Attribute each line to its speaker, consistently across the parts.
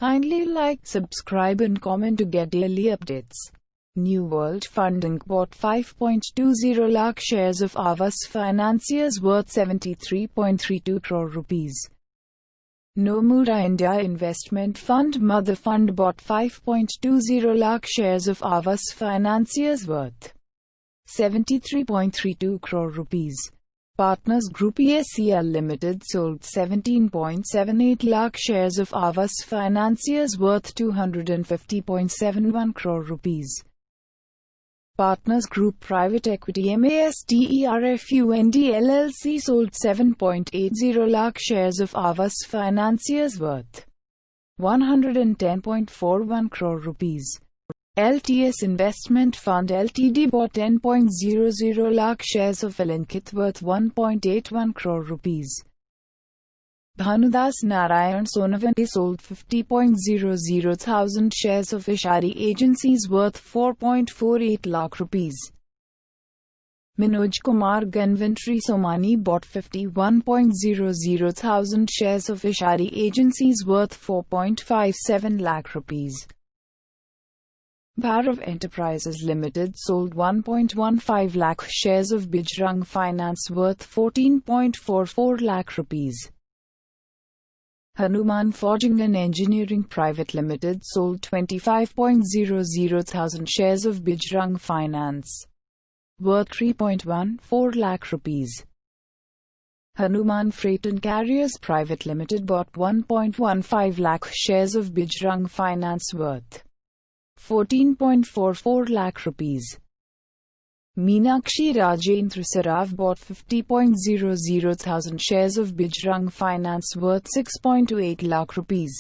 Speaker 1: Kindly like, subscribe and comment to get daily updates. New World Fund Inc. bought 5.20 lakh shares of Aavas Financiers worth 73.32 crore rupees. Nomura India Investment Fund Mother Fund bought 5.20 lakh shares of Aavas Financiers worth 73.32 crore rupees. Partners Group ESCL Limited sold 17.78 lakh shares of Aavas Financiers worth 250.71 crore rupees. Partners Group Private Equity MASTERFUND LLC sold 7.80 lakh shares of Aavas Financiers worth 110.41 crore rupees. LTS Investment Fund Ltd bought 10.00 lakh shares of Alankit worth 1.81 crore rupees. Bhanudas Narayan Sonavandi sold 50.00 thousand shares of Ashari Agencies worth 4.48 lakh rupees. Manoj Kumar Ganvantri Somani bought 51.00 thousand shares of Ashari Agencies worth 4.57 lakh rupees. Bharti Enterprises Limited sold 1.15 lakh shares of BAJRANG Finance worth 14.44 lakh rupees. Hanuman Forging and Engineering Private Limited sold 25.00 thousand shares of BAJRANG Finance worth 3.14 lakh rupees. Hanuman Freight and Carriers Private Limited bought 1.15 lakh shares of BAJRANG Finance worth 14.44 lakh rupees. Meenakshi Rajendra Saraf bought 50.00 thousand shares of BAJRANG Finance worth 6.28 lakh rupees.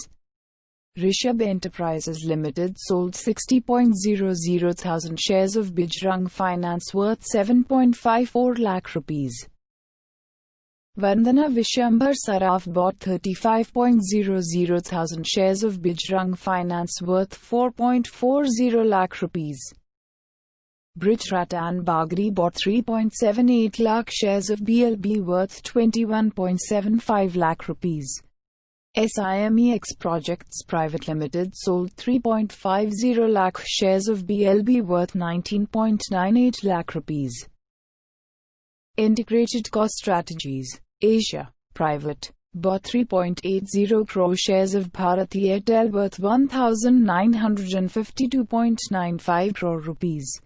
Speaker 1: Rishabh Enterprises Limited sold 60.00 thousand shares of BAJRANG Finance worth 7.54 lakh rupees. Vandana Vishwambar Saraf bought 35.00 thousand shares of BAJRANG Finance worth 4.40 lakh rupees. Brij Ratan Bagri bought 3.78 lakh shares of BLB worth 21.75 lakh rupees. SIMEX Projects Private Limited sold 3.50 lakh shares of BLB worth 19.98 lakh rupees. Integrated Cost Strategies Asia Private bought 3.80 crore shares of Bharti Airtel worth 1,952.95 crore rupees.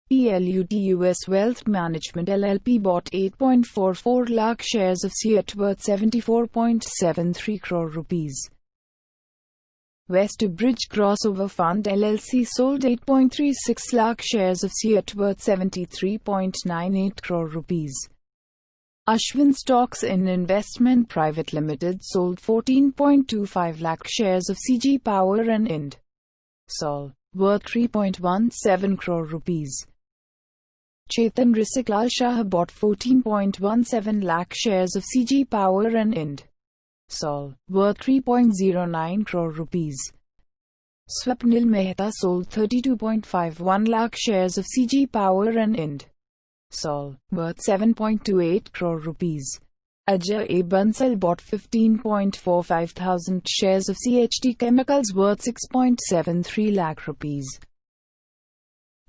Speaker 1: PLUT US Wealth Management LLP bought 8.44 lakh shares of CEAT worth 74.73 crore rupees. Westbridge Crossover Fund LLC sold 8.36 lakh shares of CEAT worth 73.98 crore rupees. Ashwin Stocks and Investment Private Limited sold 14.25 lakh shares of CG Power and Ind Sol worth 3.17 crore rupees. Chetan Risiklal Shah bought 14.17 lakh shares of CG Power and Ind Sol worth 3.09 crore rupees. Swapnil Mehta sold 32.51 lakh shares of CG Power and Ind Sol worth 7.28 crore rupees. Ajay Bansal bought 15.45 thousand shares of CHD Chemicals worth 6.73 lakh rupees.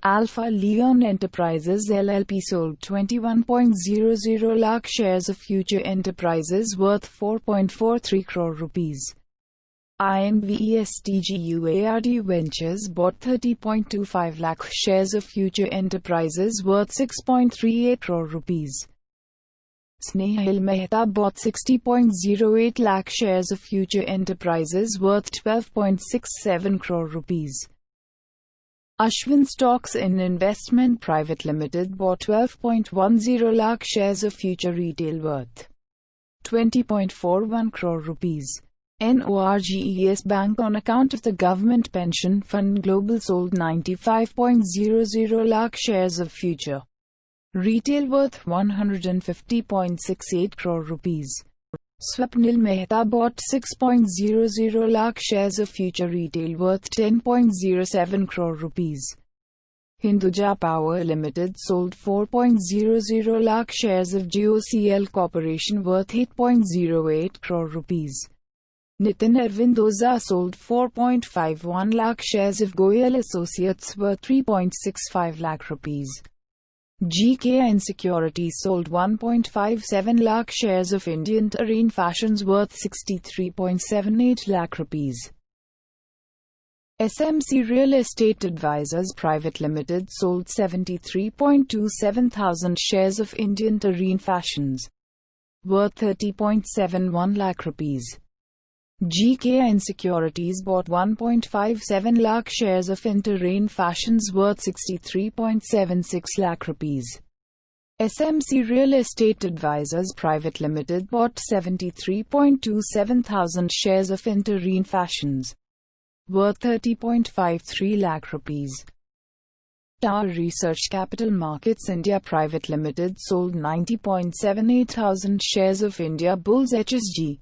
Speaker 1: Alpha Leon Enterprises LLP sold 21.00 lakh shares of Future Enterprises worth 4.43 crore rupees. INVESTGUARD Ventures bought 30.25 lakh shares of Future Enterprises worth 6.38 crore rupees. Snehal Mehta bought 60.08 lakh shares of Future Enterprises worth 12.67 crore rupees. Ashwin Stocks and Investment Private Limited bought 12.10 lakh shares of Future Retail worth 20.41 crore rupees. NORGES Bank on account of the Government Pension Fund Global sold 95.00 lakh shares of Future Retail worth 150.68 crore rupees. Swapnil Mehta bought 6.00 lakh shares of Future Retail worth 10.07 crore rupees. Hinduja Power Limited sold 4.00 lakh shares of GOCL Corporation worth 8.08 crore rupees. Nitin Arvind Oza sold 4.51 lakh shares of GOYAL Associates worth 3.65 lakh rupees. GKN Securities sold 1.57 lakh shares of Ind Terrain Fashions worth 63.78 lakh rupees. SMC Real Estate Advisors Private Limited sold 73.27 thousand shares of Ind Terrain Fashions worth 30.71 lakh rupees. GKN Securities bought 1.57 lakh shares of Ind Terrain Fashions worth 63.76 lakh rupees. SMC Real Estate Advisors Private Limited bought 73.27 thousand shares of Ind Terrain Fashions worth 30.53 lakh rupees. Tower Research Capital Markets India Private Limited sold 90.78 thousand shares of Indiabulls Hsg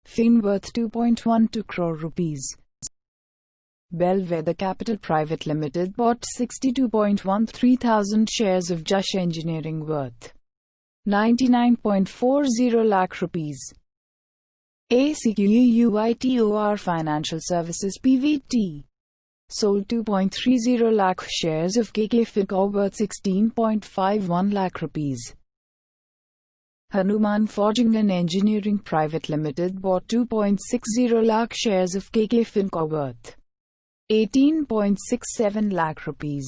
Speaker 1: Fin worth 2.12 crore rupees. Bellwether Capital Private Limited bought 62.13 thousand shares of Jash Engineering worth 99.40 lakh rupees. Aavas Financial Services PVT sold 2.30 lakh shares of K Fincorp worth 16.51 lakh rupees. Hanuman Forging and Engineering Private Limited bought 2.60 lakh shares of K Fincorp worth 18.67 lakh rupees.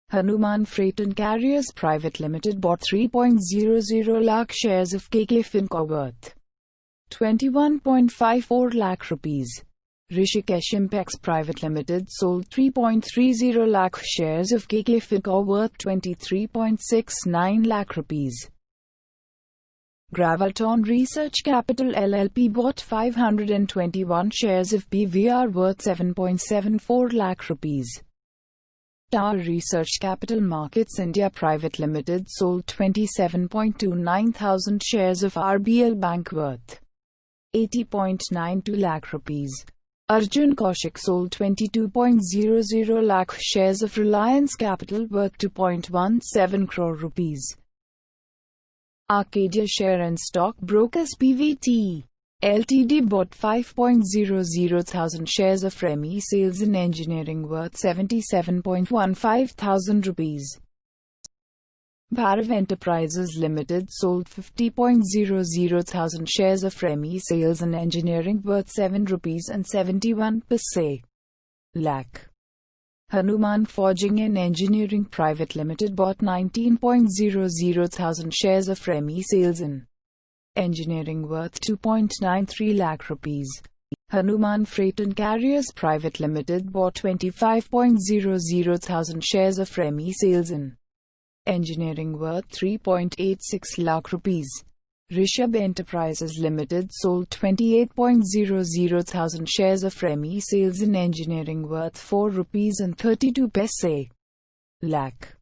Speaker 1: Hanuman Freight and Carriers Private Limited bought 3.00 lakh shares of K Fincorp worth 21.54 lakh rupees. Rishikesh Impex Private Limited sold 3.30 lakh shares of K Fincorp worth 23.69 lakh rupees. Graviton Research Capital LLP bought 521 shares of PVR worth 7.74 lakh rupees. Tower Research Capital Markets India Private Limited sold 27.29 thousand shares of RBL Bank worth 80.92 lakh rupees. Arjun Kaushik sold 22.00 lakh shares of Reliance Capital worth 2.17 crore rupees. Arcadia Share and Stock Brokers PVT Ltd bought 5.00 thousand shares of Remi Sales and Engineering worth 77.15 thousand rupees. Bharat Enterprises Limited sold 50.00 thousand shares of Remi Sales and Engineering worth 7 rupees and 71 paise lakh. Hanuman Forging and Engineering Private Limited bought 19.00 thousand shares of Remi Sales and Engineering worth 2.93 lakh rupees. Hanuman Freight and Carriers Private Limited bought 25.00 thousand shares of Remi Sales and Engineering worth 3.86 lakh rupees. Rishabh Enterprises Limited sold 28.00 thousand shares of Remi Sales and Engineering worth 4 rupees and 32 paise lakh.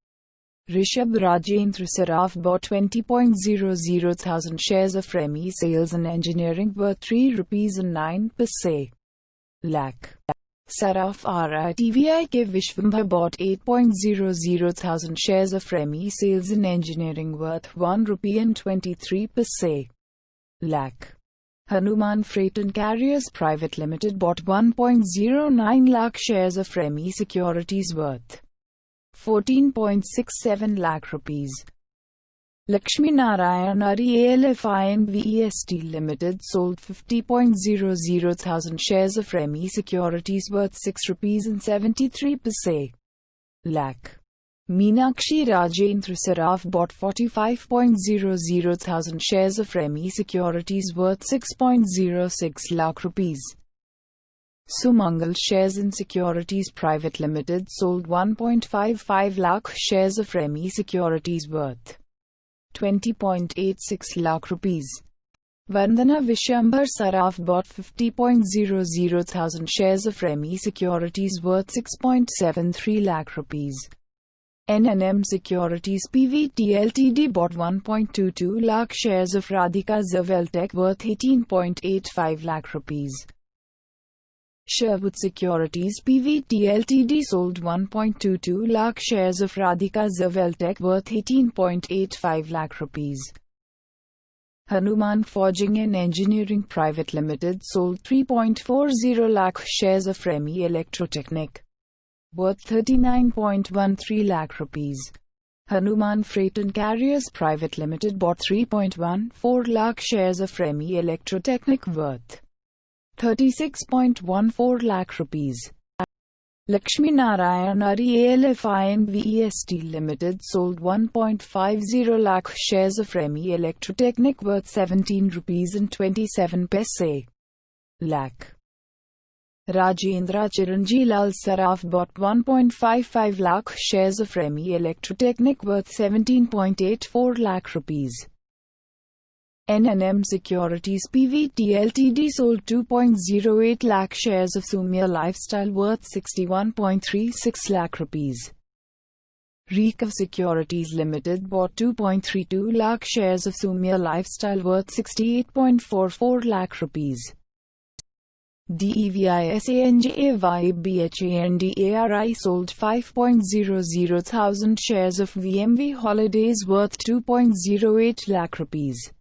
Speaker 1: Rishabh Rajendra Saraf bought 20.00 thousand shares of Remi Sales and Engineering worth 3 rupees and 9 paise lakh. Saraf RITVIK Vishwambhar bought 8.00 thousand shares of Remi Sales and Engineering worth 1 rupee and 23 paise lakh. Hanuman Freight and Carriers Private Limited bought 1.09 lakh shares of Remi Securities worth 14.67 lakh rupees. Lakshmi Narayan REL Finvest Limited sold 50.00 thousand shares of Remi Securities worth 6 rupees and 73 paise lakh. Meenakshi Rajendra Saraf bought 45.00 thousand shares of Remi Securities worth 6.06 lakh rupees. Sumangal Shares and Securities Private Limited sold 1.55 lakh shares of Remi Securities worth 20.86 lakh rupees. Vandana Vishwambhar Saraf bought 50.00 thousand shares of Remi Securities worth 6.73 lakh rupees. NNM Securities PVT Ltd bought 1.22 lakh shares of Radhika Jeweltech worth 18.85 lakh rupees. Sherwood Securities PVT Ltd sold 1.22 lakh shares of Radhika Jeweltech worth 18.85 lakh rupees. Hanuman Forging and Engineering Private Limited sold 3.40 lakh shares of Remi Elektrotechnik, worth 39.13 lakh rupees. Hanuman Freight and Carriers Private Limited bought 3.14 lakh shares of Remi Elektrotechnik worth 36.14 lakh rupees. Lakshmi Narayan REL Finvest Limited sold 1.50 lakh shares of Remi Elektrotechnik worth 17 rupees and 27 paise lakh. Rajendra Chiranjilal Saraf bought 1.55 lakh shares of Remi Elektrotechnik worth 17.84 lakh rupees. N&M Securities PVT Ltd sold 2.08 lakh shares of Suumaya Lifestyle worth 61.36 lakh rupees. Recurve Securities Limited bought 2.32 lakh shares of Suumaya Lifestyle worth 68.44 lakh rupees. DEVISANJAYBHANDARI sold 5.00 thousand shares of VMV Holidays worth 2.08 lakh rupees.